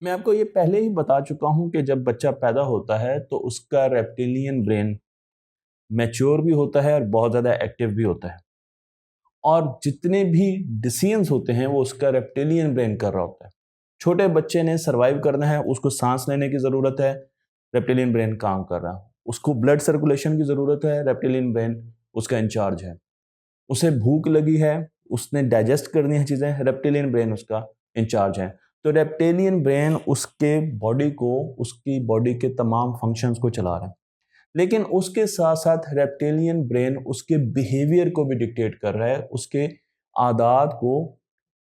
मैं आपको ये पहले ही बता चुका हूँ कि जब बच्चा पैदा होता है तो उसका रेप्टिलियन ब्रेन मैच्योर भी होता है और बहुत ज़्यादा एक्टिव भी होता है, और जितने भी डिसीजंस होते हैं वो उसका रेप्टिलियन ब्रेन कर रहा होता है। छोटे बच्चे ने सर्वाइव करना है, उसको सांस लेने की ज़रूरत है, रेप्टिलियन ब्रेन काम कर रहा है। उसको ब्लड सर्कुलेशन की ज़रूरत है, रेप्टिलियन ब्रेन उसका इंचार्ज है। उसे भूख लगी है, उसने डाइजेस्ट करनी है चीज़ें, रेप्टिलियन ब्रेन उसका इंचार्ज है। तो रेप्टिलियन ब्रेन उसके बॉडी को, उसकी बॉडी के तमाम फंक्शंस को चला रहा है। लेकिन उसके साथ साथ रेप्टिलियन ब्रेन उसके बिहेवियर को भी डिक्टेट कर रहा है, उसके आदात को,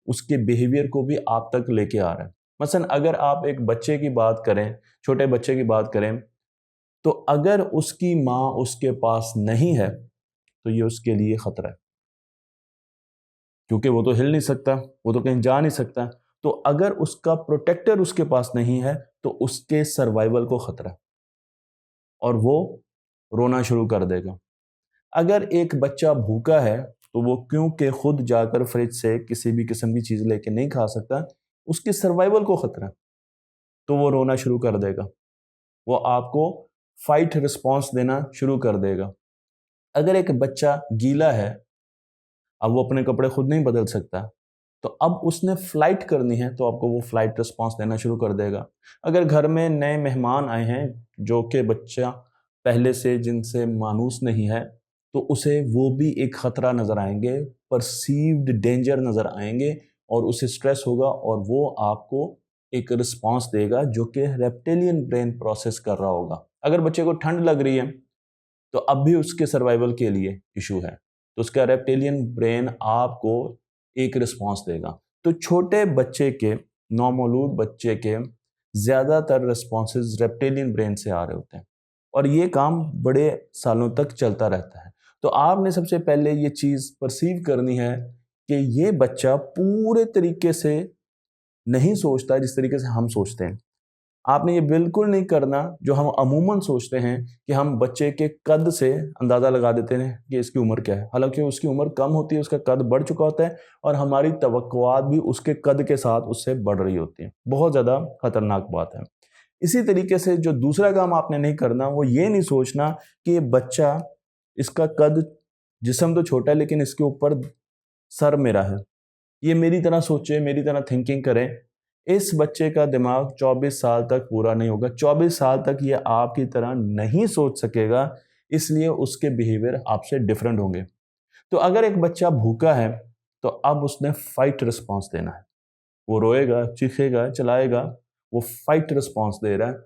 उसके बिहेवियर को भी आप तक लेके आ रहा है। मसलन अगर आप एक बच्चे की बात करें, छोटे बच्चे की बात करें, तो अगर उसकी माँ उसके पास नहीं है तो ये उसके लिए खतरा है, क्योंकि वो तो हिल नहीं सकता, वो तो कहीं जा नहीं सकता। तो अगर उसका प्रोटेक्टर उसके पास नहीं है तो उसके सर्वाइवल को खतरा है और वो रोना शुरू कर देगा। अगर एक बच्चा भूखा है तो वो क्योंकि खुद जाकर फ्रिज से किसी भी किस्म की चीज़ लेके नहीं खा सकता, उसके सर्वाइवल को खतरा है, तो वो रोना शुरू कर देगा, वो आपको फाइट रिस्पॉन्स देना शुरू कर देगा। अगर एक बच्चा गीला है, अब वो अपने कपड़े खुद नहीं बदल सकता, तो अब उसने फ्लाइट करनी है तो आपको वो फ्लाइट रिस्पॉन्स देना शुरू कर देगा। अगर घर में नए मेहमान आए हैं जो कि बच्चा पहले से जिनसे मानूस नहीं है, तो उसे वो भी एक खतरा नज़र आएंगे, परसीव्ड डेंजर नज़र आएंगे, और उसे स्ट्रेस होगा और वो आपको एक रिस्पॉन्स देगा जो कि रेप्टिलियन ब्रेन प्रोसेस कर रहा होगा। अगर बच्चे को ठंड लग रही है तो अब भी उसके सर्वाइवल के लिए इशू है, तो उसका रेप्टिलियन ब्रेन आपको एक रिस्पॉन्स देगा। तो छोटे बच्चे के, नौमौलूद बच्चे के ज़्यादातर रिस्पॉन्सेज रेप्टिलियन ब्रेन से आ रहे होते हैं, और ये काम बड़े सालों तक चलता रहता है। तो आपने सबसे पहले ये चीज़ परसीव करनी है कि ये बच्चा पूरे तरीके से नहीं सोचता जिस तरीके से हम सोचते हैं। आपने ये बिल्कुल नहीं करना जो हम अमूमन सोचते हैं कि हम बच्चे के कद से अंदाज़ा लगा देते हैं कि इसकी उम्र क्या है। हालांकि उसकी उम्र कम होती है, उसका कद बढ़ चुका होता है, और हमारी तवक्कुआत भी उसके कद के साथ उससे बढ़ रही होती हैं। बहुत ज़्यादा खतरनाक बात है। इसी तरीके से जो दूसरा काम आपने नहीं करना वो ये नहीं सोचना कि ये बच्चा, इसका कद, जिस्म तो छोटा है लेकिन इसके ऊपर सर मेरा है, ये मेरी तरह सोचे, मेरी तरह थिंकिंग करें। इस बच्चे का दिमाग 24 साल तक पूरा नहीं होगा, 24 साल तक ये आपकी तरह नहीं सोच सकेगा, इसलिए उसके बिहेवियर आपसे डिफरेंट होंगे। तो अगर एक बच्चा भूखा है तो अब उसने फाइट रिस्पॉन्स देना है, वो रोएगा, चीखेगा, चलाएगा, वो फाइट रिस्पॉन्स दे रहा है,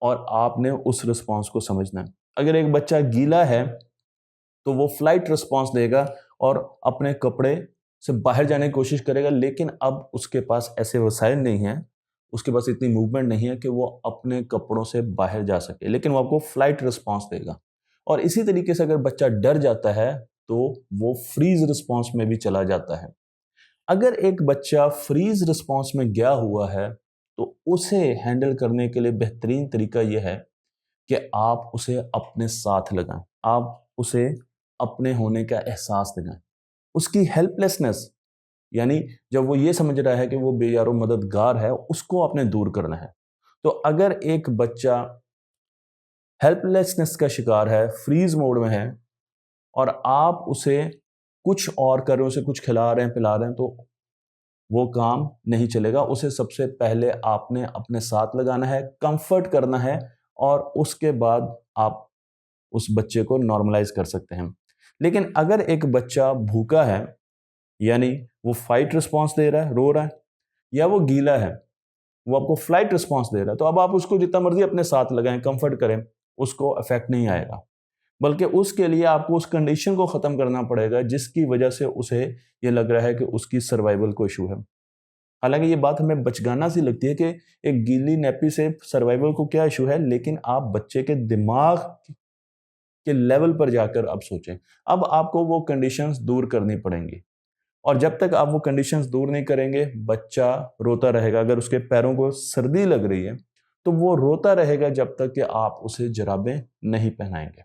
और आपने उस रिस्पॉन्स को समझना है। अगर एक बच्चा गीला है तो वो फ्लाइट रिस्पॉन्स देगा और अपने कपड़े से बाहर जाने की कोशिश करेगा, लेकिन अब उसके पास ऐसे वसाइल नहीं हैं, उसके पास इतनी मूवमेंट नहीं है कि वो अपने कपड़ों से बाहर जा सके, लेकिन वो आपको फ्लाइट रिस्पॉन्स देगा। और इसी तरीके से अगर बच्चा डर जाता है तो वो फ्रीज रिस्पॉन्स में भी चला जाता है। अगर एक बच्चा फ्रीज रिस्पॉन्स में गया हुआ है तो उसे हैंडल करने के लिए बेहतरीन तरीका यह है कि आप उसे अपने साथ लगाएं, आप उसे अपने होने का एहसास दिलाएं। उसकी हेल्पलेसनेस, यानी जब वो ये समझ रहा है कि वो बेयारो मददगार है, उसको आपने दूर करना है। तो अगर एक बच्चा हेल्पलेसनेस का शिकार है, फ्रीज मोड में है, और आप उसे कुछ और कर रहे हैं, उसे कुछ खिला रहे हैं, पिला रहे हैं, तो वो काम नहीं चलेगा। उसे सबसे पहले आपने अपने साथ लगाना है, कंफर्ट करना है, और उसके बाद आप उस बच्चे को नॉर्मलाइज कर सकते हैं। लेकिन अगर एक बच्चा भूखा है, यानी वो फाइट रिस्पॉन्स दे रहा है, रो रहा है, या वो गीला है, वो आपको फ्लाइट रिस्पॉन्स दे रहा है, तो अब आप उसको जितना मर्जी अपने साथ लगाएं, कंफर्ट करें, उसको इफेक्ट नहीं आएगा। बल्कि उसके लिए आपको उस कंडीशन को ख़त्म करना पड़ेगा जिसकी वजह से उसे ये लग रहा है कि उसकी सर्वाइवल को इशू है। हालांकि ये बात हमें बचगाना सी लगती है कि एक गीली नैपी से सर्वाइवल को क्या इशू है, लेकिन आप बच्चे के दिमाग के लेवल पर जाकर अब सोचें। अब आपको वो कंडीशंस दूर करनी पड़ेंगी, और जब तक आप वो कंडीशंस दूर नहीं करेंगे, बच्चा रोता रहेगा। अगर उसके पैरों को सर्दी लग रही है तो वो रोता रहेगा जब तक कि आप उसे जुराबें नहीं पहनाएंगे।